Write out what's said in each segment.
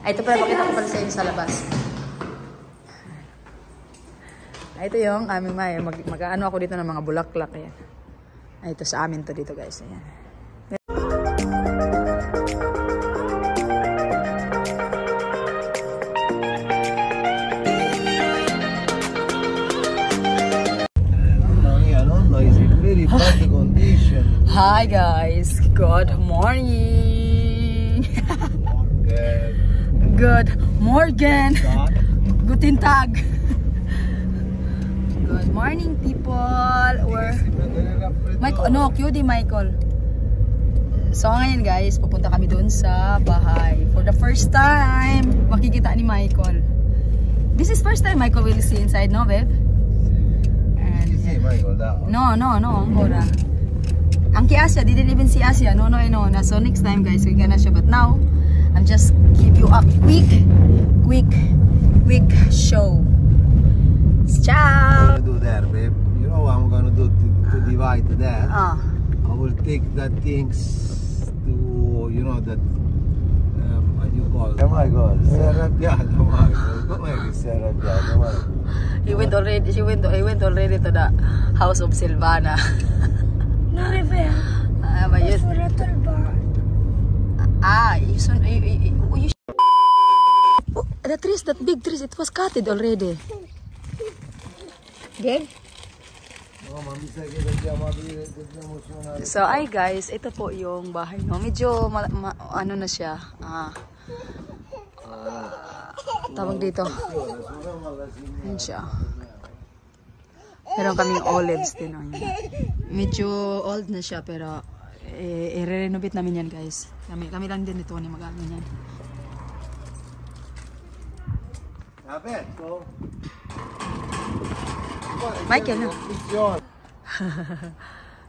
Ay, ito pala, pakita ko pala sa inyo sa labas. Ay, ito yung aming mag-ano ako dito ng mga bulaklak. Ayan. Ay, ito sa amin to dito guys. Ayan. Hi guys, good morning. Good morning. Guten Tag. Good morning people. Michael, no, cutie Michael. So ngayon guys, pupunta kami doon sa bahay. For the first time, makikita ni Michael. This is first time Michael will see inside, no babe? And, yeah. Michael, that one. No, Angora. Ang kay Asia, didn't even see Asia. No, na. So next time guys, we gonna show. But now, I'm just give you a quick show. Ciao! I'm gonna do there, babe. You know what I'm gonna do to divide there? I will take the things to, you know, that, what you call it? Oh my God, Serrapiado, Michael. Come here, Serrapiado, Michael. He went already to the house of Silvana. No, Rivera. But For a the trees, that big trees, it was cutted already. Good? So, ay guys, ito po yung bahay, no? Medyo, ano na siya, tawag dito. Yan siya. Meron kaming olives din. Medyo old na siya, pero i-renovate namin yan guys. Kami lang din ito ni mag-ano yan. Michael, no?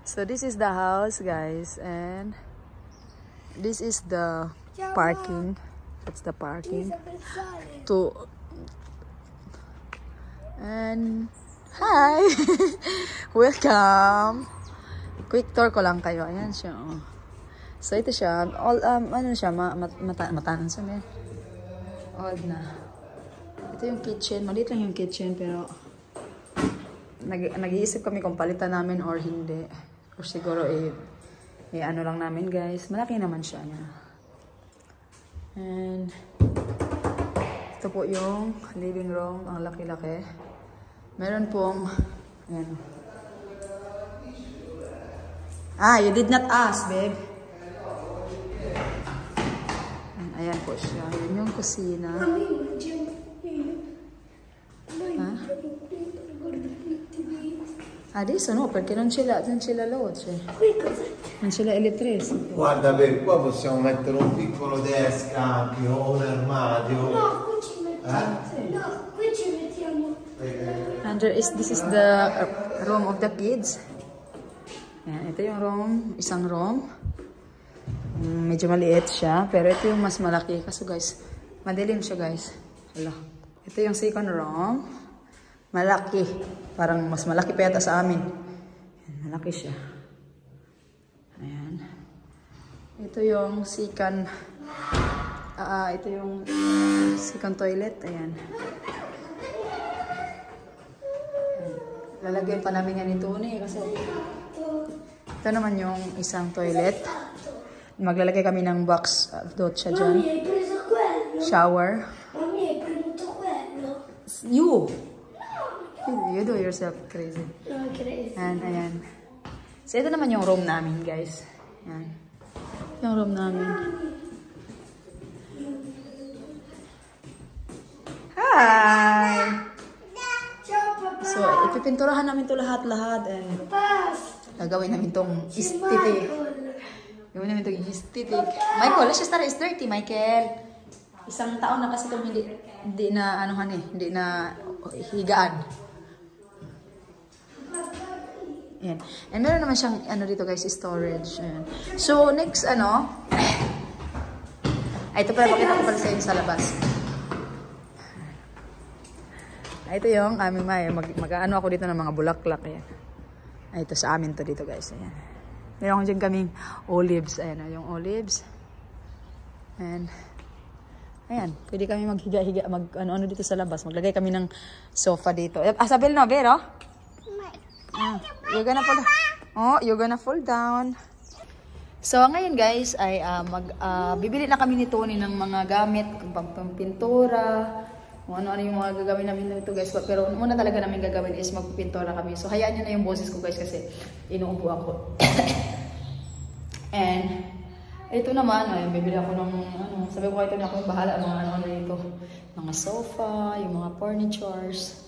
So this is the house guys, and this is the parking. That's the parking. And hi! Welcome! Quick tour ko lang kayo. Ayan siya. Oh. So ito siya. All, ano siya? Matanan siya. Man. Old na. Ito yung kitchen. Maliit lang yung kitchen pero nag-iisip kami kung palitan namin or hindi. Or siguro ano lang namin guys. Malaki naman siya. And ito po yung living room. Ang laki-laki. Meron pong, ayan. You did not ask, babe. Ayan po siya. Yun yung kusina. Adesso no, perché non ce l'ha luce. Non ce l'ha elettricità. Guarda, babe, qua possiamo mettere un piccolo desk-cambio o un armadio. No, qui ci mettiamo. No, qui ci mettiamo. And this is the room of the kids. Ayan, ito yung room, isang room. Medyo maliit siya, pero ito yung mas malaki. Kaso guys, madilim siya guys. Hala. Ito yung second room. Malaki. Parang mas malaki pa yata sa amin. Ayan, malaki siya. Ayan. Ito yung second, ito yung second toilet. Ayan. Lalagyan pa namin yan ito kasi ito naman yung isang toilet. Maglalagay kami ng box dotcha dyan. Mami, hai preso quello? Shower. Mami, hai preso quello? You! You do yourself crazy. No, crazy. And ayan. So ito naman yung room namin guys. Ayan. Yung room namin. Hi! So, ipipinturahan namin ito lahat-lahat. And gagawin namin itong aesthetic. Gawin namin itong aesthetic. Michael, let's just start. It's dirty, Michael. Isang taon na kasi itong hindi na, hindi na higaan. Ayan. And meron naman siyang, dito guys, storage. Ayan. So, next, ito pala, pakita ko pala sa inyo sa labas. Ito yung aming mag-ano ako dito ng mga bulaklak. Ayan. Ay, ito sa amin to dito guys. Ayan. Meron ko dyan kaming olives. Ayan, yung olives. And Ayan, pwede kami maghiga-higa, ano dito sa labas. Maglagay kami ng sofa dito. Sabel no, Vero? You're gonna fall down. Oh, you're gonna fall down. So, ngayon guys, ay bibili na kami ni Tony ng mga gamit, pampintura, kung ano-ano yung mga gagawin namin nito guys. Pero muna talaga namin gagawin is magpipintura kami. So, hayaan nyo na yung boses ko guys kasi inuubo ako. And, ito naman, ay, bibili ako ng, sabi ko ito na ako yung bahala, mga ano-ano dito. Mga sofa, yung mga furnitures.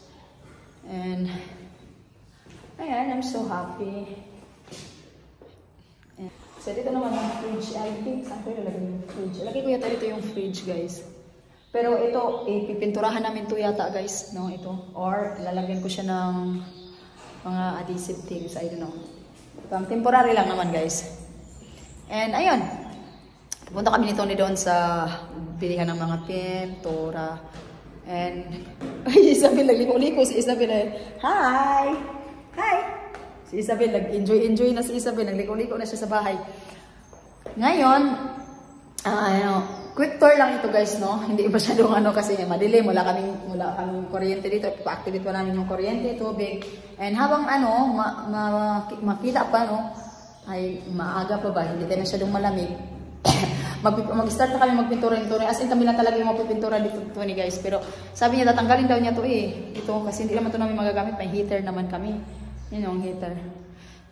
And, ayan, I'm so happy. And, so, dito naman yung fridge. I think, saan ko ilalagay yung fridge? Lagay ko yata dito yung fridge, guys. Pero ito, ipipinturahan namin to yata, guys. No, ito. Or, lalagyan ko siya ng mga adhesive things. I don't know. Pang temporary lang naman, guys. And, ayun. Punta kami ni Tony doon sa bilihan ng mga pintura. And, ay, Isabel, nagliko-liko si Isabel. Hi! Hi! Si Isabel, nag-enjoy na si Isabel. Nagliko-liko na siya sa bahay. Ngayon, quick tour lang ito guys, no? Hindi masyadong kasi madilim. Wala kaming kuryente dito. Pa-activate pa namin yung kuryente, tubig. And habang makita pa, no? Ay, maaga pa ba? Hindi tayo masyadong malamig. Mag-start na kami magpintura nito. As in, kami lang talaga yung magpipintura dito ni guys. Pero sabi niya, tatanggalin daw niya to Ito, kasi hindi naman to namin magagamit. May heater naman kami. Yun yung heater.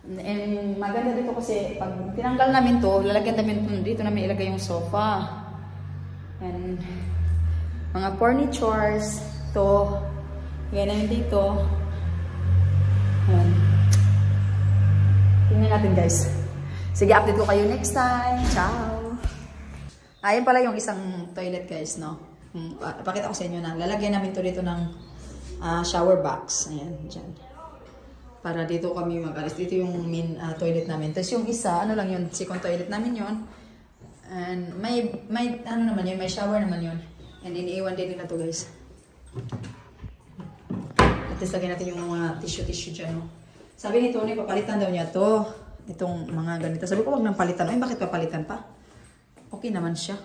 And maganda dito kasi, pag tinanggal namin to, lalagyan namin dito namin ilagay yung sofa. And mga furnitures. To. Yan na yun dito. Yan. Tingnan natin guys. Sige, update ko kayo next time. Ciao! Ayan pala yung isang toilet guys, no? Pakita ko sa inyo na. Lalagyan namin to dito ng shower box. Ayan, dyan. Para dito kami mag-alis. Dito yung main toilet namin. Tapos yung isa, ano lang yun, second toilet namin yun. And may ano naman yun, may shower naman yun. And iniiwan din na to guys. At least lagyan natin yung mga tissue dyan, no? Sabi ni Tony, papalitan daw niya to. Itong mga ganito. Sabi ko, wag nang palitan. Ay, bakit papalitan pa? Okay naman siya.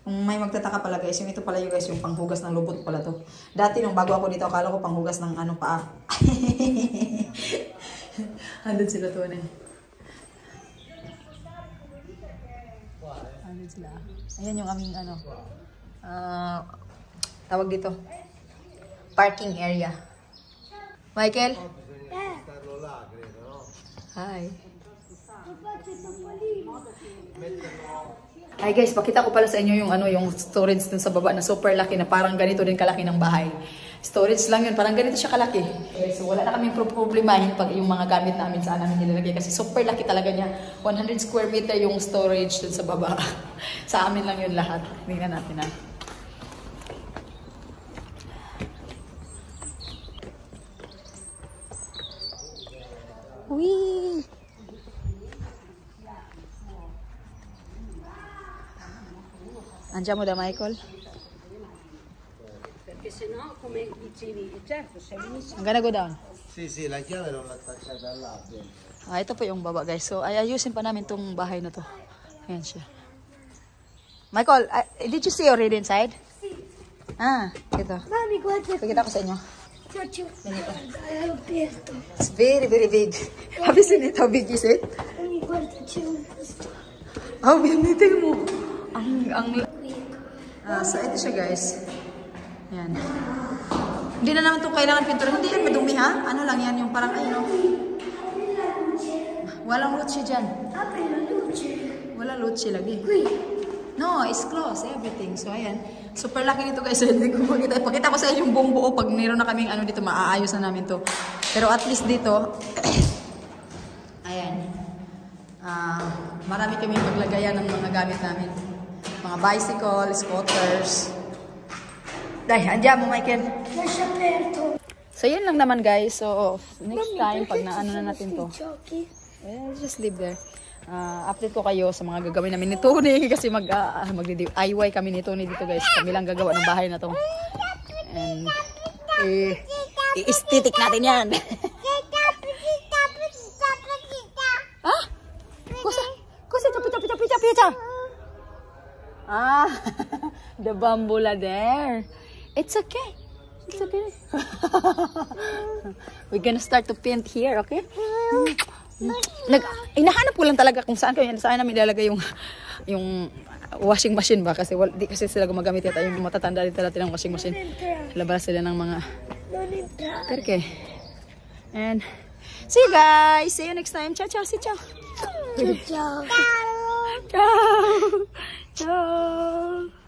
Kung may magtataka pala guys, yung ito pala yung guys, yung panghugas ng lubot pala to. Dati nung bago ako dito, akala ko panghugas ng paa. Andun sila to na. Andun sila. Ayan yung aming tawag dito. Parking area. Michael? Hi. Hi guys, pakita ko pala sa inyo yung yung storage dun sa baba na super laki na parang ganito din kalaki ng bahay. Storage lang yun, parang ganito siya kalaki. Okay, so wala na kaming problemahin pag yung mga gamit namin saan namin nilalagay kasi super laki talaga niya. 100 square meter yung storage dun sa baba. Sa amin lang yun lahat. Tingnan natin ha. Wee! Andiamo da Michael. Perché sennò come dicevi, certo, sei benissimo. I'm gonna go down. Sì, la chiave non l'ha attaccata all'abbia. Ito po yung baba guys. So ayusin pa namin tong bahay na to. Ayan siya. Michael, did you see already inside? Ito. Mami, guarda. Pakita ko sa inyo. Faccio. È aperto. It's very, very big. Have you seen it? How big is it? Mami, guarda, c'è un posto. Oh, binitin mo. So, ito siya guys. Yan. Hindi na naman itong kailangan pintura. Hindi yan madumi ha? Ano lang yan? Yung parang ano. Walang luce dyan. Apri la luce. Wala luce lagi. Qui. No, it's closed. Everything. So, ayan. Super laki nito guys. So, hindi ko makita. Pakita ko sa inyo yung buong buo. Pag meron na kaming dito, maaayos na namin to. Pero at least dito, ayan. Marami kami maglagayan ng mga gamit namin. Mga bicycle, scooters. Dahil, andiyan mo, Michael. Lascia aperto. So, yun lang naman, guys. So, next time, pag naano na natin to. Giochi. Just leave there. Update ko kayo sa mga gagawin namin ni Tony. Kasi mag-DIY kami ni Tony dito, guys. Kami lang gagawa ng bahay na to. And, i-aesthetic natin yan. Ha? Kusa, pita. Ah, the bambula there. It's okay. It's okay. We're gonna start to paint here, okay? Inahanap ko lang talaga kung saan namin ilalagay yung washing machine ba kasi di kasi sila gumagamit yata yung matatanda din talaga ng washing machine. Labas sila ng mga okay. And see you guys. See you next time. Ciao, ciao, ciao. Ciao. Ciao. Ciao.